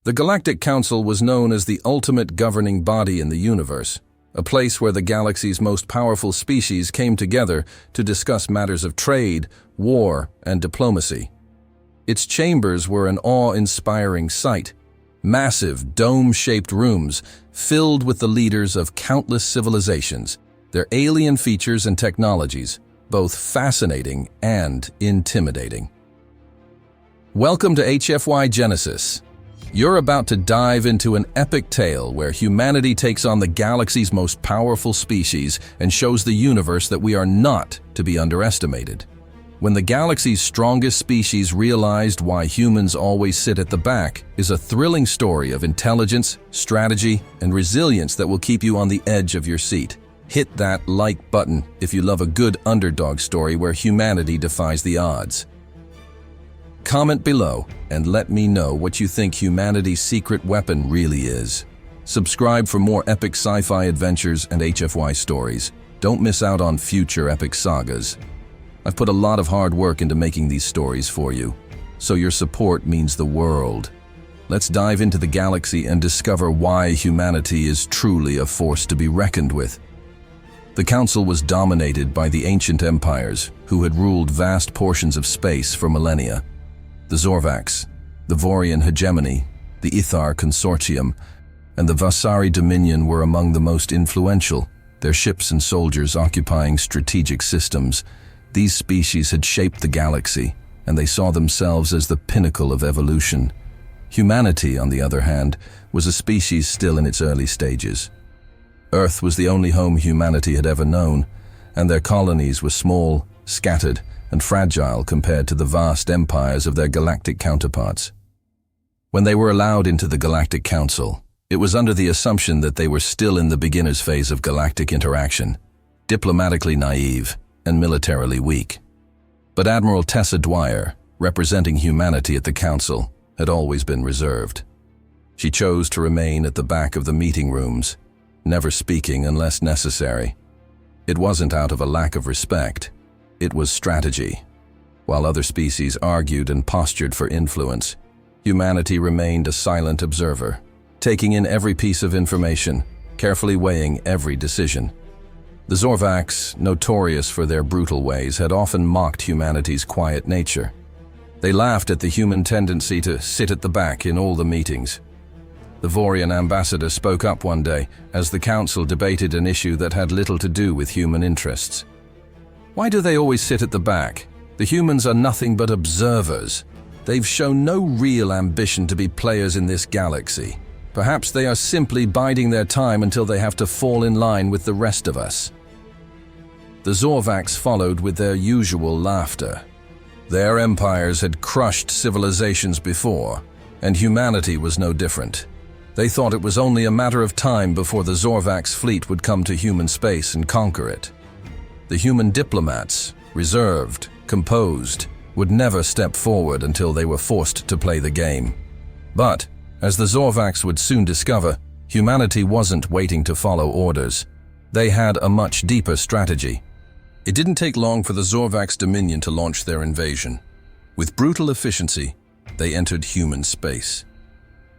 The Galactic Council was known as the ultimate governing body in the universe, a place where the galaxy's most powerful species came together to discuss matters of trade, war, and diplomacy. Its chambers were an awe-inspiring sight, massive, dome-shaped rooms filled with the leaders of countless civilizations, their alien features and technologies, both fascinating and intimidating. Welcome to HFY Genesis. You're about to dive into an epic tale where humanity takes on the galaxy's most powerful species and shows the universe that we are not to be underestimated. When the galaxy's strongest species realized why humans always sit at the back is a thrilling story of intelligence, strategy, and resilience that will keep you on the edge of your seat. Hit that like button if you love a good underdog story where humanity defies the odds. Comment below and let me know what you think humanity's secret weapon really is. Subscribe for more epic sci-fi adventures and HFY stories. Don't miss out on future epic sagas. I've put a lot of hard work into making these stories for you, so your support means the world. Let's dive into the galaxy and discover why humanity is truly a force to be reckoned with. The Council was dominated by the ancient empires who had ruled vast portions of space for millennia. The Zorvax, the Vorian Hegemony, the Ithar Consortium, and the Vasari Dominion were among the most influential, their ships and soldiers occupying strategic systems. These species had shaped the galaxy, and they saw themselves as the pinnacle of evolution. Humanity, on the other hand, was a species still in its early stages. Earth was the only home humanity had ever known, and their colonies were small, scattered, and fragile compared to the vast empires of their galactic counterparts. When they were allowed into the Galactic Council, it was under the assumption that they were still in the beginner's phase of galactic interaction, diplomatically naive and militarily weak. But Admiral Tessa Dwyer, representing humanity at the Council, had always been reserved. She chose to remain at the back of the meeting rooms, never speaking unless necessary. It wasn't out of a lack of respect. It was strategy. While other species argued and postured for influence, humanity remained a silent observer, taking in every piece of information, carefully weighing every decision. The Zorvax, notorious for their brutal ways, had often mocked humanity's quiet nature. They laughed at the human tendency to sit at the back in all the meetings. The Vorian ambassador spoke up one day as the Council debated an issue that had little to do with human interests. Why do they always sit at the back? The humans are nothing but observers. They've shown no real ambition to be players in this galaxy. Perhaps they are simply biding their time until they have to fall in line with the rest of us. The Zorvax followed with their usual laughter. Their empires had crushed civilizations before, and humanity was no different. They thought it was only a matter of time before the Zorvax fleet would come to human space and conquer it. The human diplomats, reserved, composed, would never step forward until they were forced to play the game. But, as the Zorvax would soon discover, humanity wasn't waiting to follow orders. They had a much deeper strategy. It didn't take long for the Zorvax Dominion to launch their invasion. With brutal efficiency, they entered human space.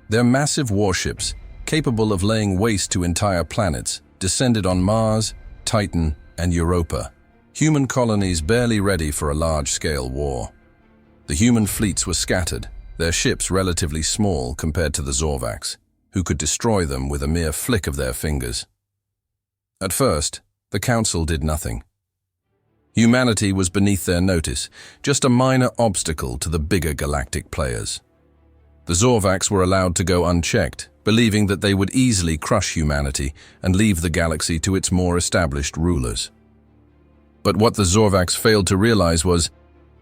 Their massive warships, capable of laying waste to entire planets, descended on Mars, Titan, and Europa, human colonies barely ready for a large-scale war. The human fleets were scattered, their ships relatively small compared to the Zorvax, who could destroy them with a mere flick of their fingers. At first, the Council did nothing. Humanity was beneath their notice, just a minor obstacle to the bigger galactic players. The Zorvax were allowed to go unchecked, believing that they would easily crush humanity and leave the galaxy to its more established rulers. But what the Zorvax failed to realize was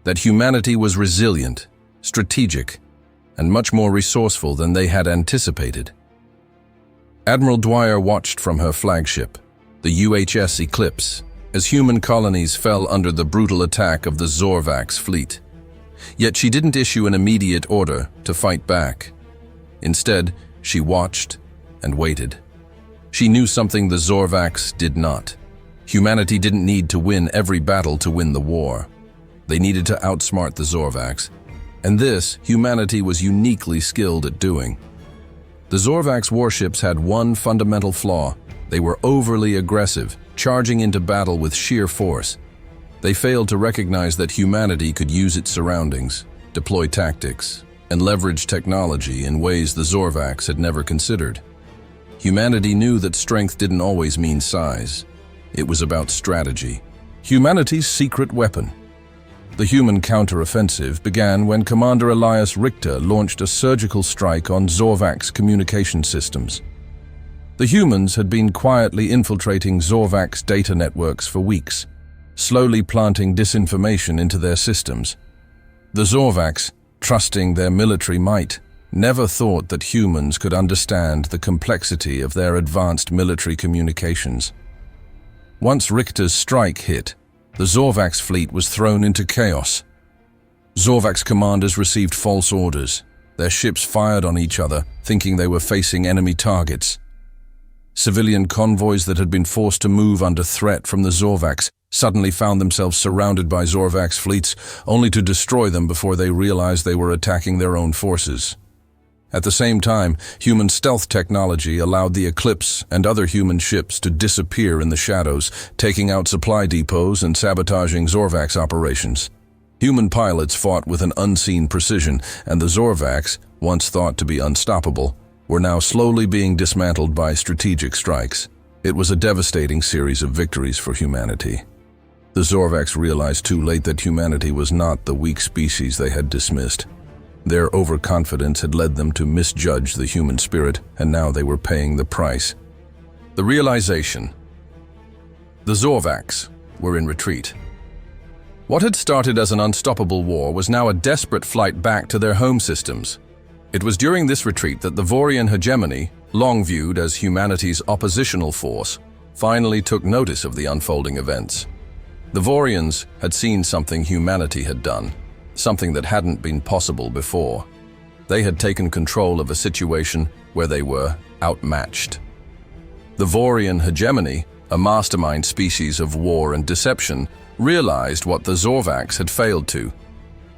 that humanity was resilient, strategic, and much more resourceful than they had anticipated. Admiral Dwyer watched from her flagship, the UHS Eclipse, as human colonies fell under the brutal attack of the Zorvax fleet. Yet she didn't issue an immediate order to fight back. Instead, she watched and waited. She knew something the Zorvax did not. Humanity didn't need to win every battle to win the war. They needed to outsmart the Zorvax, and this humanity was uniquely skilled at doing. The Zorvax warships had one fundamental flaw. They were overly aggressive, charging into battle with sheer force. They failed to recognize that humanity could use its surroundings, deploy tactics, and leverage technology in ways the Zorvax had never considered. Humanity knew that strength didn't always mean size. It was about strategy. Humanity's secret weapon. The human counteroffensive began when Commander Elias Richter launched a surgical strike on Zorvax communication systems. The humans had been quietly infiltrating Zorvax data networks for weeks, slowly planting disinformation into their systems. The Zorvax, trusting their military might, never thought that humans could understand the complexity of their advanced military communications. Once Richter's strike hit, the Zorvax fleet was thrown into chaos. Zorvax commanders received false orders. Their ships fired on each other, thinking they were facing enemy targets. Civilian convoys that had been forced to move under threat from the Zorvax suddenly found themselves surrounded by Zorvax fleets, only to destroy them before they realized they were attacking their own forces. At the same time, human stealth technology allowed the Eclipse and other human ships to disappear in the shadows, taking out supply depots and sabotaging Zorvax operations. Human pilots fought with an unseen precision, and the Zorvax, once thought to be unstoppable, were now slowly being dismantled by strategic strikes. It was a devastating series of victories for humanity. The Zorvax realized too late that humanity was not the weak species they had dismissed. Their overconfidence had led them to misjudge the human spirit, and now they were paying the price. The realization. The Zorvax were in retreat. What had started as an unstoppable war was now a desperate flight back to their home systems. It was during this retreat that the Vorian Hegemony, long viewed as humanity's oppositional force, finally took notice of the unfolding events. The Vorians had seen something humanity had done, something that hadn't been possible before. They had taken control of a situation where they were outmatched. The Vorian Hegemony, a mastermind species of war and deception, realized what the Zorvax had failed to.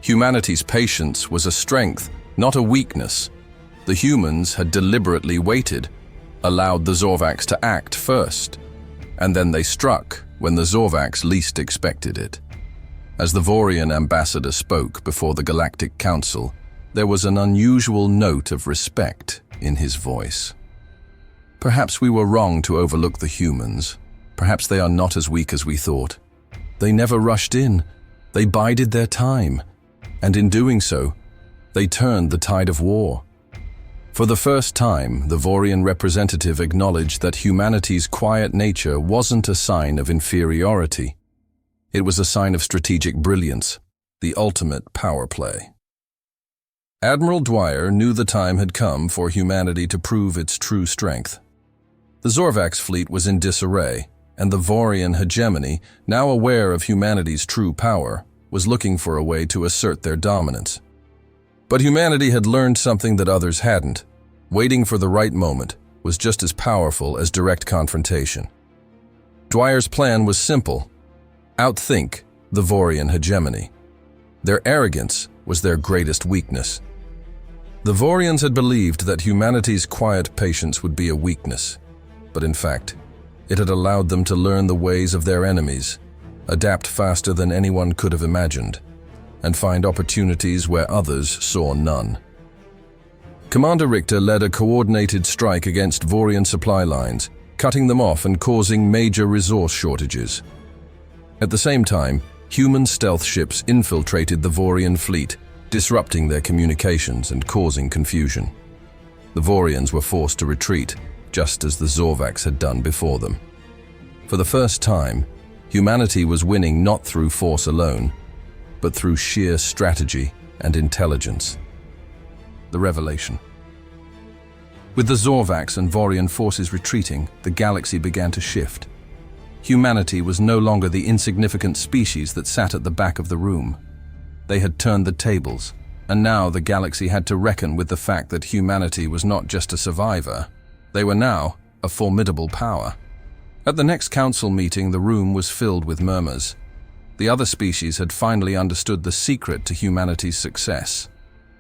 Humanity's patience was a strength, not a weakness. The humans had deliberately waited, allowed the Zorvax to act first, and then they struck when the Zorvax least expected it. As the Vorian ambassador spoke before the Galactic Council, there was an unusual note of respect in his voice. Perhaps we were wrong to overlook the humans. Perhaps they are not as weak as we thought. They never rushed in. They bided their time. And in doing so, they turned the tide of war. For the first time, the Vorian representative acknowledged that humanity's quiet nature wasn't a sign of inferiority. It was a sign of strategic brilliance, the ultimate power play. Admiral Dwyer knew the time had come for humanity to prove its true strength. The Zorvax fleet was in disarray, and the Vorian Hegemony, now aware of humanity's true power, was looking for a way to assert their dominance. But humanity had learned something that others hadn't. Waiting for the right moment was just as powerful as direct confrontation. Dwyer's plan was simple: outthink the Vorian Hegemony. Their arrogance was their greatest weakness. The Vorians had believed that humanity's quiet patience would be a weakness, but in fact, it had allowed them to learn the ways of their enemies, adapt faster than anyone could have imagined, and find opportunities where others saw none. Commander Richter led a coordinated strike against Vorian supply lines, cutting them off and causing major resource shortages. At the same time, human stealth ships infiltrated the Vorian fleet, disrupting their communications and causing confusion. The Vorians were forced to retreat, just as the Zorvax had done before them. For the first time, humanity was winning not through force alone, but through sheer strategy and intelligence. The revelation. With the Zorvax and Vorian forces retreating, the galaxy began to shift. Humanity was no longer the insignificant species that sat at the back of the room. They had turned the tables, and now the galaxy had to reckon with the fact that humanity was not just a survivor. They were now a formidable power. At the next council meeting, the room was filled with murmurs. The other species had finally understood the secret to humanity's success.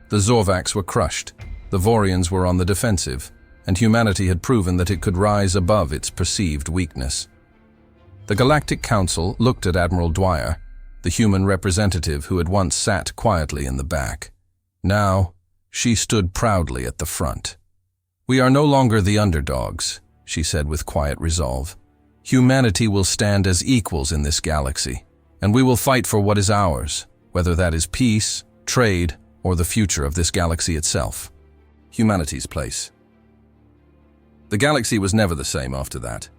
The Zorvax were crushed, the Vorians were on the defensive, and humanity had proven that it could rise above its perceived weakness. The Galactic Council looked at Admiral Dwyer, the human representative who had once sat quietly in the back. Now, she stood proudly at the front. "We are no longer the underdogs," she said with quiet resolve. "Humanity will stand as equals in this galaxy, and we will fight for what is ours, whether that is peace, trade, or the future of this galaxy itself." Humanity's place. The galaxy was never the same after that.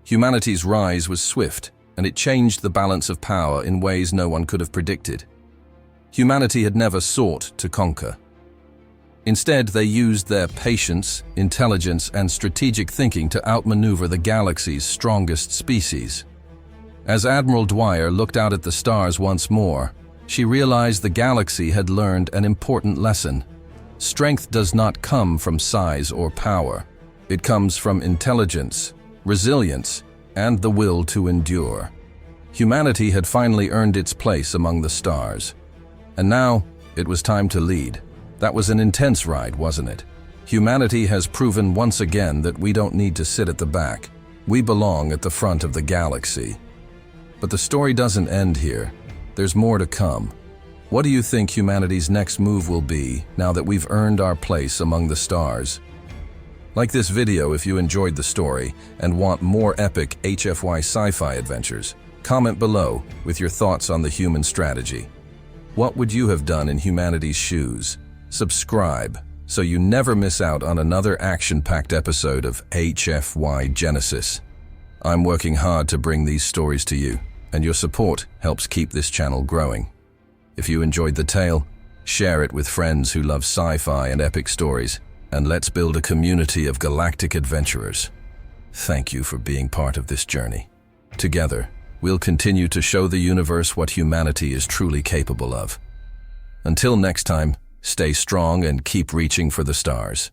Humanity's rise was swift, and it changed the balance of power in ways no one could have predicted. Humanity had never sought to conquer. Instead, they used their patience, intelligence, and strategic thinking to outmaneuver the galaxy's strongest species. As Admiral Dwyer looked out at the stars once more, she realized the galaxy had learned an important lesson. Strength does not come from size or power. It comes from intelligence, resilience, and the will to endure. Humanity had finally earned its place among the stars. And now, it was time to lead. That was an intense ride, wasn't it? Humanity has proven once again that we don't need to sit at the back. We belong at the front of the galaxy. But the story doesn't end here. There's more to come. What do you think humanity's next move will be now that we've earned our place among the stars? Like this video if you enjoyed the story and want more epic HFY sci-fi adventures. Comment below with your thoughts on the human strategy. What would you have done in humanity's shoes? Subscribe so you never miss out on another action-packed episode of HFY Genesis. I'm working hard to bring these stories to you, and your support helps keep this channel growing. If you enjoyed the tale, share it with friends who love sci-fi and epic stories, and let's build a community of galactic adventurers. Thank you for being part of this journey. Together, we'll continue to show the universe what humanity is truly capable of. Until next time, stay strong and keep reaching for the stars.